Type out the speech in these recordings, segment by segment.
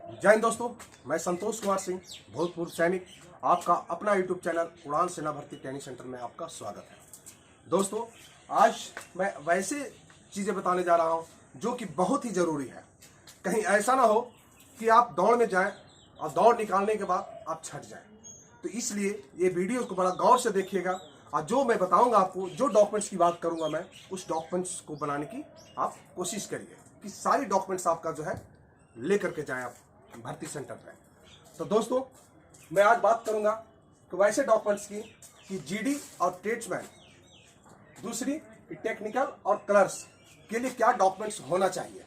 जय हिंद दोस्तों, मैं संतोष कुमार सिंह, भूतपूर्व सैनिक, आपका अपना यूट्यूब चैनल उड़ान सेना भर्ती ट्रेनिंग सेंटर में आपका स्वागत है। दोस्तों, आज मैं वैसे चीज़ें बताने जा रहा हूं जो कि बहुत ही ज़रूरी है। कहीं ऐसा ना हो कि आप दौड़ में जाएं और दौड़ निकालने के बाद आप छट जाएं। तो इसलिए ये वीडियो को बड़ा गौर से देखिएगा और जो मैं बताऊंगा आपको, जो डॉक्यूमेंट्स की बात करूंगा मैं, उस डॉक्यूमेंट्स को बनाने की आप कोशिश करिए कि सारी डॉक्यूमेंट्स आपका जो है लेकर के जाएं आप भर्ती सेंटर पे। तो दोस्तों, मैं आज बात करूंगा कि वैसे डॉक्यूमेंट्स की कि जीडी और ट्रेड्समैन, दूसरी टेक्निकल और क्लर्क्स के लिए क्या डॉक्यूमेंट्स होना चाहिए,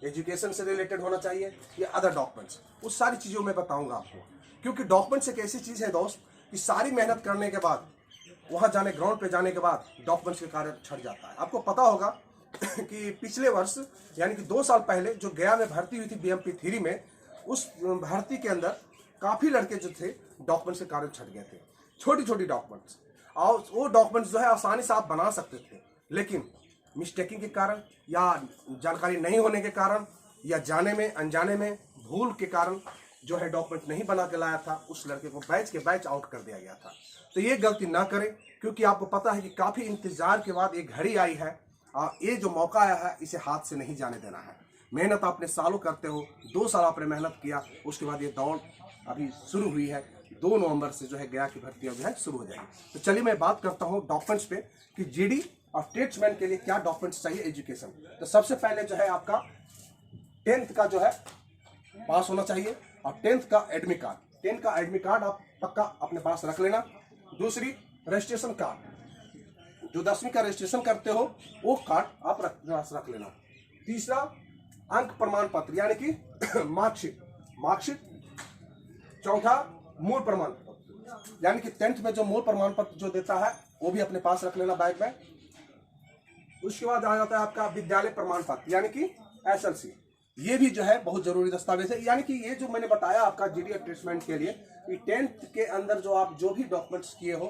एजुकेशन से रिलेटेड होना चाहिए या अदर डॉक्यूमेंट्स, उस सारी चीज़ों में बताऊंगा आपको। क्योंकि डॉक्यूमेंट्स एक ऐसी चीज़ है दोस्त कि सारी मेहनत करने के बाद, वहाँ जाने ग्राउंड पे जाने के बाद डॉक्यूमेंट्स के कारण छट जाता है। आपको पता होगा कि पिछले वर्ष यानी कि 2 साल पहले जो गया में भर्ती हुई थी बीएमपी 3 में, उस भर्ती के अंदर काफ़ी लड़के जो थे डॉक्यूमेंट्स के कारण छट गए थे। छोटी छोटी डॉक्यूमेंट्स, और वो डॉक्यूमेंट्स जो है आसानी से आप बना सकते थे, लेकिन मिस्टेकिंग के कारण या जानकारी नहीं होने के कारण या जाने में अनजाने में भूल के कारण जो है डॉक्यूमेंट नहीं बना के लाया था, उस लड़के को बैच के बैच आउट कर दिया गया था। तो ये गलती ना करें, क्योंकि आपको पता है कि काफ़ी इंतजार के बाद एक घड़ी आई है और ये जो मौका आया है इसे हाथ से नहीं जाने देना है। मेहनत आपने सालों करते हो, 2 साल आपने मेहनत किया, उसके बाद ये दौड़ अभी शुरू हुई है। 2 नवंबर से जो है गया की भर्ती जो है शुरू हो जाएगी। तो चलिए मैं बात करता हूँ डॉक्यूमेंट्स पे कि जीडी और ट्रेड्समैन के लिए क्या डॉक्यूमेंट्स चाहिए एजुकेशन। तो सबसे पहले जो है आपका 10th का जो है पास होना चाहिए और 10th का एडमिट कार्ड। 10th का एडमिट कार्ड आप पक्का अपने पास रख लेना। दूसरी, रजिस्ट्रेशन कार्ड, जो 10वीं का रजिस्ट्रेशन करते हो वो कार्ड आप रख लेना। तीसरा, अंक प्रमाण पत्र यानी कि मार्कशीट। चौथा, मूल प्रमाण पत्र यानी कि 10th में जो मूल प्रमाण पत्र जो देता है वो भी अपने पास रख लेना बैग में। उसके बाद आ जाता है आपका विद्यालय प्रमाण पत्र यानी कि एसएलसी। ये भी जो है बहुत जरूरी दस्तावेज है। यानी कि ये जो मैंने बताया आपका जीडी ट्रेड्समैन के लिए कि 10th के अंदर जो आप जो भी डॉक्यूमेंट्स किए हो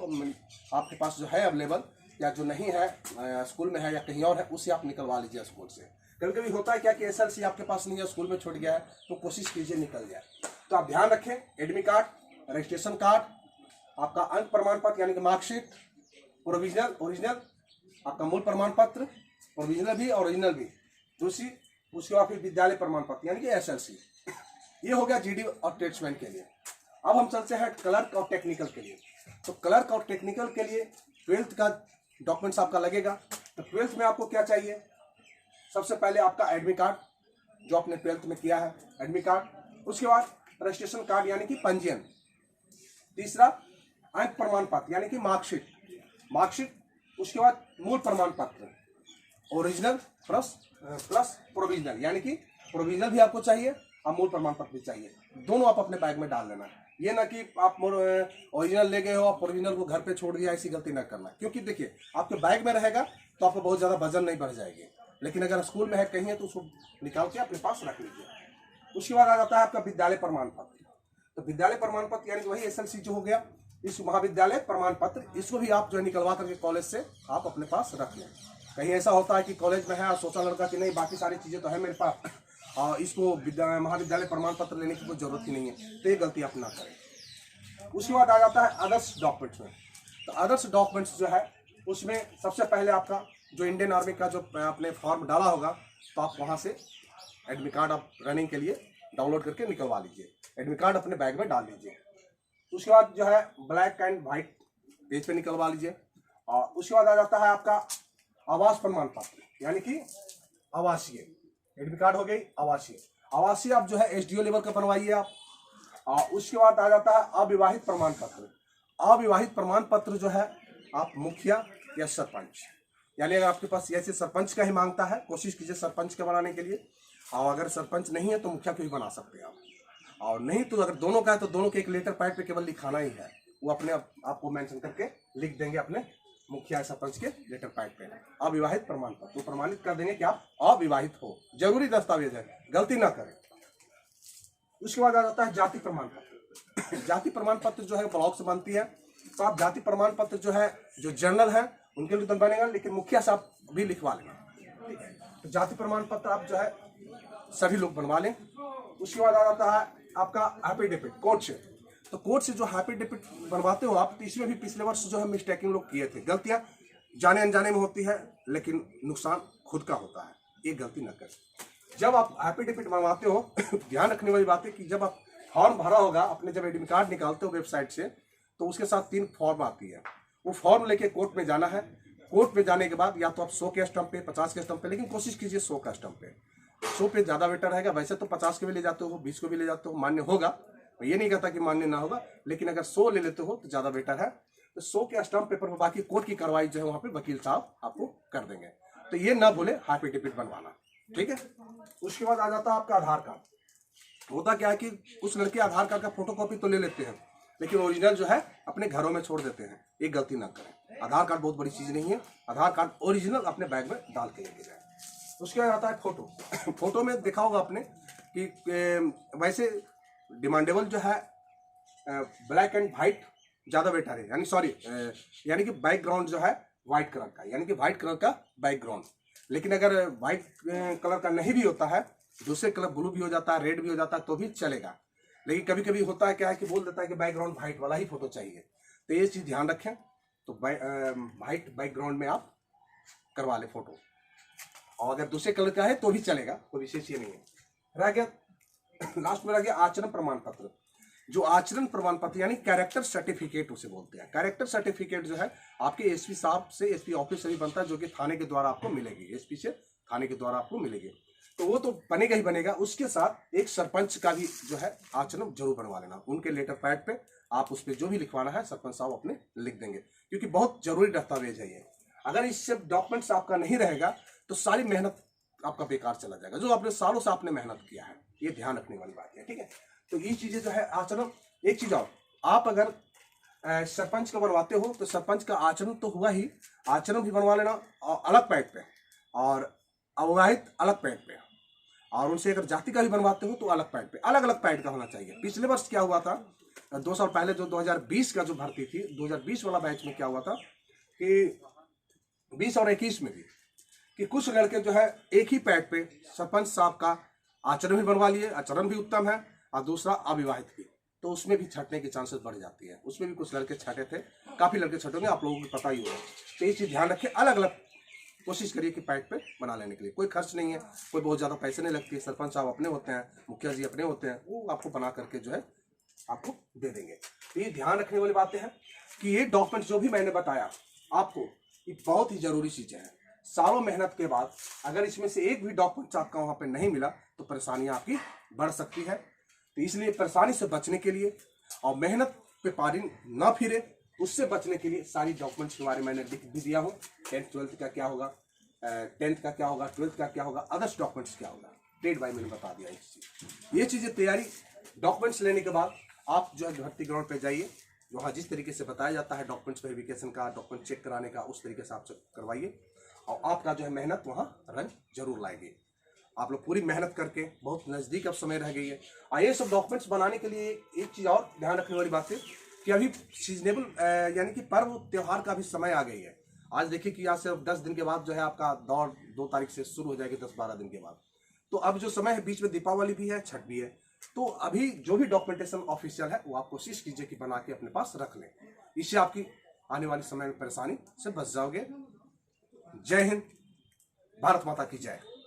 आपके पास जो है अवेलेबल, या जो नहीं है स्कूल में है या कहीं और है, उसे आप निकलवा लीजिए स्कूल से। कभी कभी होता है क्या कि एसएलसी आपके पास नहीं है, स्कूल में छूट गया है, तो कोशिश कीजिए निकल जाए। तो आप ध्यान रखें, एडमिट कार्ड, रजिस्ट्रेशन कार्ड, आपका अंक प्रमाण पत्र यानी कि मार्कशीट, प्रोविजनल ओरिजिनल, आपका मूल प्रमाण पत्र, प्रोविजनल भी और ओरिजिनल भी, दूसरी, उसके बाद फिर विद्यालय प्रमाण पत्र यानी कि एसएलसी। ये हो गया जीडी और ट्रेड्समैन के लिए। अब हम चलते हैं क्लर्क और टेक्निकल के लिए। तो क्लर्क और टेक्निकल के लिए 12th का डॉक्यूमेंट्स आपका लगेगा। तो 12th में आपको क्या चाहिए? सबसे पहले आपका एडमिट कार्ड जो आपने 12th में किया है, एडमिट कार्ड। उसके बाद रजिस्ट्रेशन कार्ड यानी कि पंजीयन। तीसरा, अंक प्रमाण पत्र यानी कि मार्कशीट। उसके बाद मूल प्रमाण पत्र, ओरिजिनल प्लस प्रोविजनल यानी कि प्रोविजनल भी आपको चाहिए और मूल प्रमाण पत्र भी चाहिए। दोनों आप अपने बैग में डाल लेना। ये ना कि आप ओरिजिनल ले गए हो और प्रोविजनल को घर पे छोड़ दिया, ऐसी गलती ना करना। क्योंकि देखिए, आपके बैग में रहेगा तो आपको बहुत ज़्यादा वजन नहीं बढ़ जाएगी, लेकिन अगर स्कूल में है कहीं है तो उसको निकाल के अपने पास रख लीजिए। उसके बाद आ जाता है आपका विद्यालय प्रमाण पत्र। तो विद्यालय प्रमाण पत्र यानी कि वही एसएलसी जो हो गया, इस महाविद्यालय प्रमाण पत्र, इसको भी आप जो है निकलवा करके कॉलेज से आप अपने पास रख लें। कहीं ऐसा होता है कि कॉलेज में है और सोचा लड़का कि नहीं बाकी सारी चीज़ें तो है मेरे पास और इसको महाविद्यालय प्रमाण पत्र लेने की कोई जरूरत ही नहीं है, तो ये गलती आप ना करें। उसके बाद आ जाता है अदर्स डॉक्यूमेंट्स में। तो अदर्स डॉक्यूमेंट्स जो है उसमें सबसे पहले आपका जो इंडियन आर्मी का जो आपने फॉर्म डाला होगा, तो आप वहाँ से एडमिट कार्ड आप रनिंग के लिए डाउनलोड करके निकलवा लीजिए। एडमिट कार्ड अपने बैग में डाल लीजिए। उसके बाद जो है ब्लैक एंड वाइट पेज पे निकलवा लीजिए। और उसके बाद आ जाता है आपका आवास प्रमाण पत्र यानी कि आवासीय। एडमिट कार्ड हो गई आवासीय आप जो है एसडीओ लेवल का बनवाइए आप। और उसके बाद आ जाता है अविवाहित प्रमाण पत्र। अविवाहित प्रमाण पत्र जो है आप मुखिया या सरपंच, यानी अगर आपके पास ऐसे सरपंच का ही मांगता है, कोशिश कीजिए सरपंच का बनाने के लिए। और अगर सरपंच नहीं है तो मुखिया को ही बना सकते हैं आप। और नहीं तो अगर दोनों का है तो दोनों के एक लेटर पैड पे केवल लिखाना ही है, वो अपने आपको मेंशन करके लिख देंगे अपने मुखिया सरपंच के लेटर पैड पे अविवाहित प्रमाण पत्र, तो प्रमाणित कर देंगे कि आप अविवाहित हो। जरूरी दस्तावेज है, गलती ना करें। उसके बाद आ जाता है जाति प्रमाण पत्र। जाति प्रमाण पत्र जो है ब्लॉक से बनती है, तो आप जाति प्रमाण पत्र जो है जो जनरल है उनके लिए तो बनेगा, लेकिन मुखिया साहब भी लिखवा लेना। ठीक है, तो जाति प्रमाण पत्र आप जो है सभी लोग बनवा लें। उसके बाद आ जाता है आपका हैप्पी डेबिट कोर्ट से। तो कोर्ट से जो हैप्पी डेबिट बनवाते हो आप, तो इसमें भी पिछले वर्ष जो है मिस्टेकिंग लोग किए थे, गलतियां जाने अनजाने में होती है, लेकिन नुकसान खुद का होता है, ये गलती न करें। जब आप हैप्पी डेबिट बनवाते हो ध्यान रखने वाली बात है कि जब आप फॉर्म भरा होगा अपने, जब एडमिट कार्ड निकालते हो वेबसाइट से, तो उसके साथ 3 फॉर्म आती है। वो फॉर्म लेके कोर्ट में जाना है। कोर्ट में जाने के बाद या तो आप 100 के स्टंप पे, 50 के स्टंप पे, लेकिन कोशिश कीजिए 100 का स्टंप पे। 100 पे ज़्यादा बेटर रहेगा। वैसे तो 50 के भी ले जाते हो, 20 को भी ले जाते हो, मान्य होगा, मैं ये नहीं कहता कि मान्य ना होगा, लेकिन अगर 100 ले लेते हो तो ज़्यादा बेटर है। तो 100 के स्टंप पेपर पर बाकी कोर्ट की कार्रवाई जो है वहाँ पे वकील साहब आपको कर देंगे। तो ये ना भूले हैप्पी डेबिट बनवाना, ठीक है। उसके बाद आ जाता है आपका आधार कार्ड। होता क्या है कि कुछ लड़के आधार कार्ड का फोटोकॉपी तो ले लेते हैं, लेकिन ओरिजिनल जो है अपने घरों में छोड़ देते हैं। एक गलती ना करें। आधार कार्ड बहुत बड़ी चीज़ नहीं है। आधार कार्ड ओरिजिनल अपने बैग में डाल के लेके जाए। उसके बाद आता है फोटो। फोटो में देखा होगा आपने कि वैसे डिमांडेबल जो है ब्लैक एंड वाइट ज़्यादा बेटर है, यानी कि बैकग्राउंड जो है वाइट कलर का, यानी कि वाइट कलर का बैकग्राउंड। लेकिन अगर वाइट कलर का नहीं भी होता है, दूसरे कलर ब्लू भी हो जाता है, रेड भी हो जाता है, तो भी चलेगा। लेकिन कभी कभी होता है क्या है कि बोल देता है कि बैकग्राउंड वाइट वाला ही फोटो चाहिए, तो ये चीज़ ध्यान रखें। तो वाइट बैकग्राउंड में आप करवा लें फोटो, और अगर दूसरे कलर का है तो भी चलेगा, कोई विशेष ये नहीं है। रह गया लास्ट में रह गया आचरण प्रमाण पत्र। जो आचरण प्रमाण पत्र यानी कैरेक्टर सर्टिफिकेट उसे बोलते हैं। कैरेक्टर सर्टिफिकेट जो है आपके एसपी साहब से, एसपी ऑफिस से भी बनता है, जो कि थाने के द्वारा आपको मिलेगी। एसपी से थाने के द्वारा आपको मिलेगी, तो वो तो बनेगा ही बनेगा। उसके साथ एक सरपंच का भी जो है आचरण जरूर बनवा लेना। उनके लेटर पैड पे आप उस पर जो भी लिखवाना है सरपंच साहब अपने लिख देंगे, क्योंकि बहुत जरूरी दस्तावेज है ये। अगर इससे डॉक्यूमेंट्स आपका नहीं रहेगा तो सारी मेहनत आपका बेकार चला जाएगा, जो आपने सालों से आपने मेहनत किया है। ये ध्यान रखने वाली बात है, ठीक है। तो ये चीजें जो है आचरण। एक चीज और, आप अगर सरपंच का बनवाते हो तो सरपंच का आचरण तो हुआ ही, आचरण भी बनवा लेना अलग पैड पे, और अविवाहित अलग पैड पे, और उनसे अगर जाति का भी बनवाते हो तो अलग पैड पे। अलग अलग पैड का होना चाहिए। पिछले वर्ष क्या हुआ था, 2 साल पहले जो 2020 का जो भर्ती थी, 2020 वाला बैच में क्या हुआ था कि 20 और 21 में भी, कि कुछ लड़के जो है एक ही पैड पे सरपंच साहब का आचरण भी बनवा लिए, आचरण भी उत्तम है, और दूसरा अविवाहित भी, तो उसमें भी छटने की चांसेस बढ़ जाती है। उसमें भी कुछ लड़के छटे थे, काफी लड़के छटोगे, आप लोगों को पता ही होगा। तो ये चीज ध्यान रखें, अलग अलग कोशिश करिए कि पैड पे बना लेने के लिए। कोई खर्च नहीं है, कोई बहुत ज्यादा पैसे नहीं लगते। सरपंच साहब अपने होते हैं, मुखिया जी अपने होते हैं, वो आपको बना करके जो है आपको दे देंगे। तो ये ध्यान रखने वाली बातें हैं कि ये डॉक्यूमेंट जो भी मैंने बताया आपको, ये बहुत ही जरूरी चीजें हैं। सालों मेहनत के बाद अगर इसमें से एक भी डॉक्यूमेंट आपका वहां पे नहीं मिला तो परेशानियां आपकी बढ़ सकती है। तो इसलिए परेशानी से बचने के लिए और मेहनत पे पारी ना फिरे, उससे बचने के लिए सारी डॉक्यूमेंट्स के बारे में मैंने लिख भी दिया हूँ। 10th 12th का क्या होगा, 10th का क्या होगा, 12th का क्या होगा, अदर्स डॉक्यूमेंट्स क्या होगा, डेट बाय मैंने बता दिया। ये चीजें तैयारी डॉक्यूमेंट्स लेने के बाद आप जो है भर्ती ग्राउंड पे जाइए, वहाँ जिस तरीके से बताया जाता है डॉक्यूमेंट्स वेरिफिकेशन का, डॉक्यूमेंट चेक कराने का, उस तरीके से आप करवाइए, और आपका जो है मेहनत वहाँ रंग जरूर लाएगी। आप लोग पूरी मेहनत करके, बहुत नज़दीक अब समय रह गई है। और ये सब डॉक्यूमेंट्स बनाने के लिए एक चीज़ और ध्यान रखने वाली बात है कि अभी सीजनेबल यानी कि पर्व त्यौहार का भी समय आ गई है। आज देखिए कि आज से 10 दिन के बाद जो है आपका दौड़ 2 तारीख से शुरू हो जाएगी, 10-12 दिन के बाद। तो अब जो समय है, बीच में दीपावली भी है, छठ भी है, तो अभी जो भी डॉक्यूमेंटेशन ऑफिशियल है वो आप कोशिश कीजिए कि बना के अपने पास रख लें। इससे आपकी आने वाले समय में परेशानी से बच जाओगे। जय हिंद, भारत माता की जय।